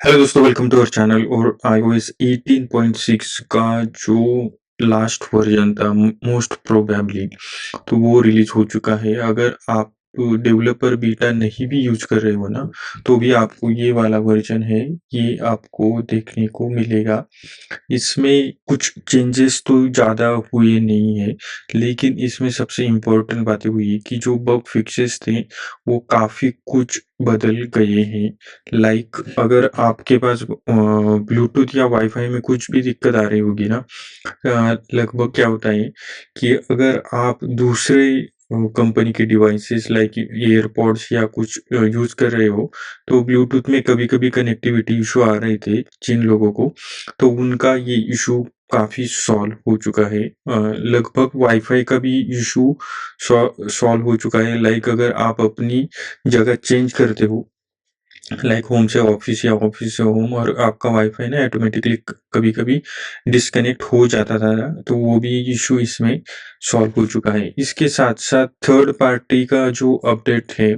Hello दोस्तों, welcome to our channel. और iOS 18.6 का जो लास्ट वर्जन था, मोस्ट प्रोबेबली तो वो रिलीज हो चुका है। अगर आप डेवलपर बीटा नहीं भी यूज कर रहे हो ना, तो भी आपको ये वाला वर्जन है, ये आपको देखने को मिलेगा। इसमें कुछ चेंजेस तो ज़्यादा हुए नहीं है, लेकिन इसमें सबसे इम्पोर्टेंट बातें हुई कि जो बग फिक्सेस थे वो काफ़ी कुछ बदल गए हैं। लाइक अगर आपके पास ब्लूटूथ या वाईफाई में कुछ भी दिक्कत आ रही होगी ना, लगभग क्या होता है कि अगर आप दूसरे कंपनी के डिवाइसेस लाइक एयरपॉड्स या कुछ यूज़ कर रहे हो, तो ब्लूटूथ में कभी-कभी कनेक्टिविटी इशू आ रहे थे जिन लोगों को, तो उनका ये इशू काफ़ी सॉल्व हो चुका है। लगभग वाईफ़ाई का भी इशू सॉल्व हो चुका है। लाइक अगर आप अपनी जगह चेंज करते हो, लाइक होम से ऑफिस या ऑफिस से होम, और आपका वाईफ़ाई ना ऑटोमेटिकली कभी-कभी डिस्कनेक्ट हो जाता था, तो वो भी इशू इसमें सॉल्व हो चुका है। इसके साथ-साथ थर्ड पार्टी का जो अपडेट है,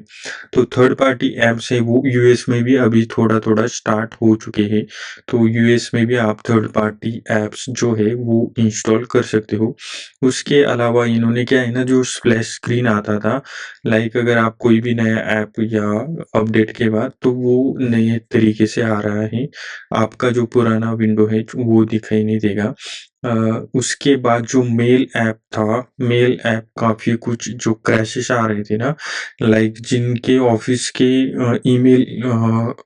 तो थर्ड पार्टी ऐप्स है वो यूएस में भी अभी थोड़ा-थोड़ा स्टार्ट हो चुके हैं। तो यूएस में भी आप थर्ड पार्टी ऐप्स जो है वो इंस्टॉल कर सकते हो। उसके अलावा इन्होंने क्या है ना, जो स्प्लैश स्क्रीन आता था, लाइक अगर आप कोई भी नया ऐप या अपडेट के बाद, तो वो नए तरीके से आ रहा है। आपका जो पुराना विंडो है वो दिखाई नहीं देगा। उसके बाद जो मेल ऐप था, मेल ऐप काफ़ी कुछ जो क्रैशेस आ रहे थे ना, लाइक जिनके ऑफिस के ईमेल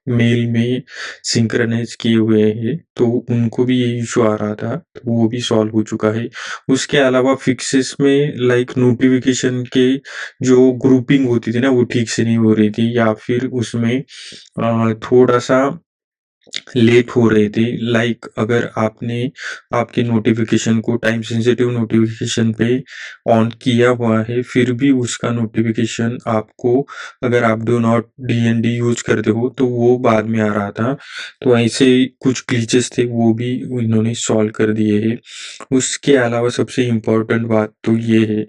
मेल में सिंक्रोनाइज़ किए हुए हैं, तो उनको भी ये इश्यू आ रहा था, तो वो भी सॉल्व हो चुका है। उसके अलावा फिक्सेस में लाइक नोटिफ़िकेशन के जो ग्रुपिंग होती थी ना, वो ठीक से नहीं हो रही थी, या फिर उसमें थोड़ा-सा लेट हो रहे थे। लाइक अगर आपने आपके नोटिफिकेशन को टाइम सेंसिटिव नोटिफिकेशन पे ऑन किया हुआ है, फिर भी उसका नोटिफिकेशन आपको, अगर आप डू नॉट डीएनडी यूज करते हो, तो वो बाद में आ रहा था। तो ऐसे कुछ ग्लिचेस थे, वो भी इन्होंने सॉल्व कर दिए हैं। उसके अलावा सबसे इम्पोर्टेंट बात तो ये है,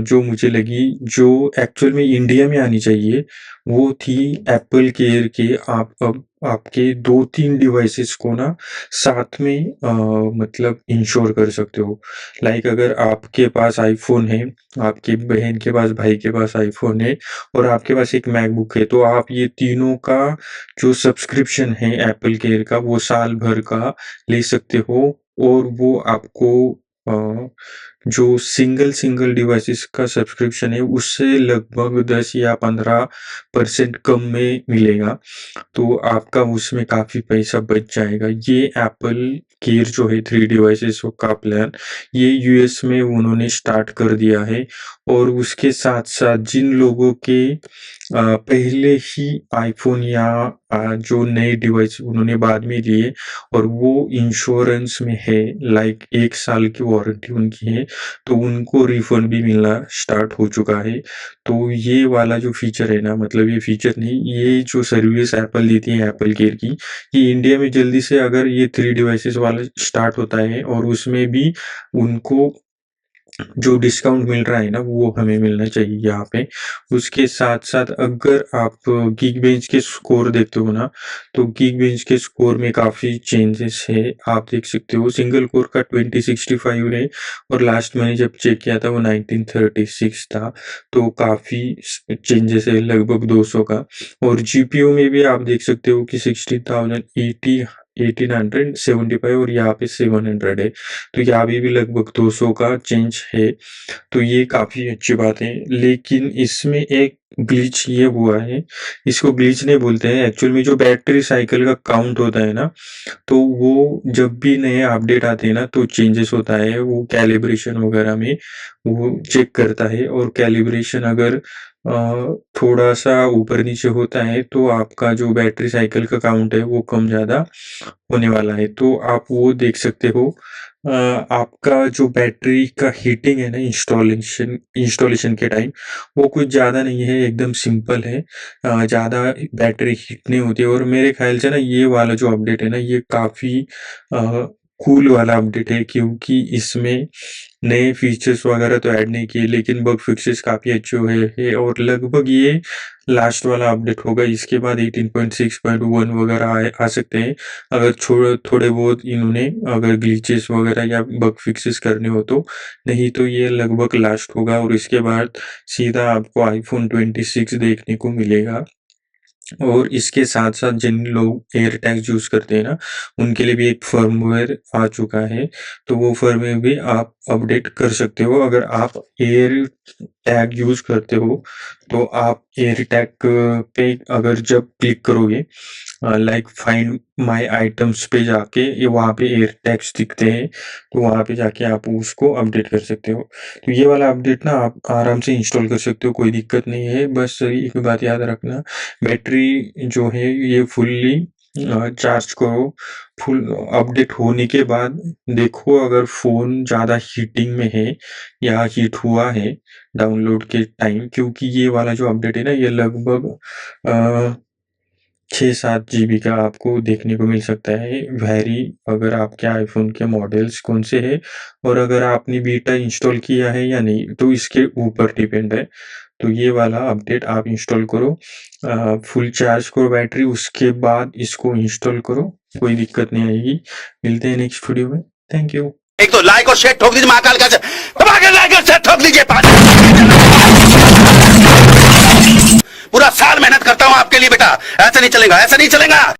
जो मुझे लगी, जो एक्चुअल में इंडिया में आनी चाहिए, वो थी एप्पल केयर के। आप अब आपके 2-3 डिवाइसेस को ना साथ में मतलब इंश्योर कर सकते हो। लाइक अगर आपके पास आईफ़ोन है, आपकी बहन के पास, भाई के पास आईफ़ोन है, और आपके पास एक मैकबुक है, तो आप ये तीनों का जो सब्सक्रिप्शन है एप्पल केयर का, वो साल भर का ले सकते हो। और वो आपको अ, जो सिंगल डिवाइसेस का सब्सक्रिप्शन है, उससे लगभग 10 या 15% कम में मिलेगा। तो आपका उसमें काफ़ी पैसा बच जाएगा। ये एप्पल केयर जो है 3 डिवाइसेस का प्लान, ये यूएस में उन्होंने स्टार्ट कर दिया है। और उसके साथ-साथ जिन लोगों के पहले ही आईफ़ोन या जो नए डिवाइस उन्होंने बाद में लिए, और वो इंश्योरेंस में है, लाइक 1 साल की वारंटी उनकी है, तो उनको रिफंड भी मिलना स्टार्ट हो चुका है। तो ये वाला जो फीचर है ना, मतलब ये फीचर नहीं, ये जो सर्विस एप्पल देती है एप्पल केयर की, ये इंडिया में जल्दी से अगर ये 3 डिवाइसेस वाला स्टार्ट होता है, और उसमें भी उनको जो डिस्काउंट मिल रहा है ना, वो हमें मिलना चाहिए यहाँ पे। उसके साथ-साथ अगर आप Geekbench के स्कोर देखते हो ना, तो Geekbench के स्कोर में काफ़ी चेंजेस है। आप देख सकते हो सिंगल कोर का 2065 है, और लास्ट मैंने जब चेक किया था वो 1936 था। तो काफ़ी चेंजेस है, लगभग 200 का। और जीपीयू में भी आप देख सकते हो कि 16,080 1875, और यहाँ पे 700 है। तो यहाँ भी लगभग 200 का चेंज है। तो ये काफ़ी अच्छी बात है। लेकिन इसमें एक ग्लिच ये हुआ है, इसको ग्लिच नहीं बोलते हैं, एक्चुअल में जो बैटरी साइकिल का काउंट होता है ना, तो वो जब भी नए अपडेट आते हैं ना, तो चेंजेस होता है। वो कैलिब्रेशन वगैरह में वो चेक करता है, और कैलिब्रेशन अगर थोड़ा-सा ऊपर-नीचे होता है, तो आपका जो बैटरी साइकिल का काउंट है वो कम-ज़्यादा होने वाला है। तो आप वो देख सकते हो। आपका जो बैटरी का हीटिंग है ना, इंस्टॉलेशन इंस्टॉलेशन के टाइम, वो कुछ ज़्यादा नहीं है, एकदम सिंपल है। ज़्यादा बैटरी हीट नहीं होती है। और मेरे ख़्याल से ना ये वाला जो अपडेट है ना, ये काफ़ी कूल वाला अपडेट है, क्योंकि इसमें नए फीचर्स वगैरह तो ऐड नहीं किए, लेकिन बग फिक्सेस काफ़ी अच्छे हुए हैं और लगभग ये लास्ट वाला अपडेट होगा। इसके बाद 18.6.1 वगैरह आ सकते हैं, अगर थोड़े बहुत इन्होंने अगर ग्लिचेस वगैरह या बग फिक्सेस करने हो तो। नहीं तो ये लगभग लास्ट होगा और इसके बाद सीधा आपको आईफोन 26 देखने को मिलेगा। और इसके साथ-साथ जिन लोग एयर टैग्स यूज़ करते हैं ना, उनके लिए भी एक फर्मवेयर आ चुका है, तो वो फर्मवेयर भी आप अपडेट कर सकते हो। अगर आप एयर टैग यूज़ करते हो, तो आप एयर टैग पे अगर जब क्लिक करोगे, लाइक फाइंड माय आइटम्स पे जाके ये वहाँ पे एयर टैग्स दिखते हैं, तो वहाँ पे जाके आप उसको अपडेट कर सकते हो। तो ये वाला अपडेट ना आप आराम से इंस्टॉल कर सकते हो, कोई दिक्कत नहीं है। बस एक बात याद रखना, बैटरी जो है ये फुल्ली चार्ज करो। फुल अपडेट होने के बाद देखो अगर फ़ोन ज़्यादा हीटिंग में है या हीट हुआ है डाउनलोड के टाइम, क्योंकि ये वाला जो अपडेट है ना, ये लगभग 6-7 जीबी का आपको देखने को मिल सकता है। वैरी अगर आपके आईफ़ोन के मॉडल्स कौन से हैं और अगर आपने बीटा इंस्टॉल किया है या नहीं, तो इसके ऊपर डिपेंड है। तो ये वाला अपडेट आप इंस्टॉल करो, फुल चार्ज करो बैटरी, उसके बाद इसको इंस्टॉल करो, कोई दिक्कत नहीं आएगी। मिलते हैं नेक्स्ट वीडियो में। Thank you. एक तो लाइक और शेयर ठोक दीजिए, महाकाल का दबा के लाइक और शेयर ठोक दीजिए। पूरा साल मेहनत करता हूं आपके लिए बेटा, ऐसा नहीं चलेगा, ऐसा नहीं चलेगा।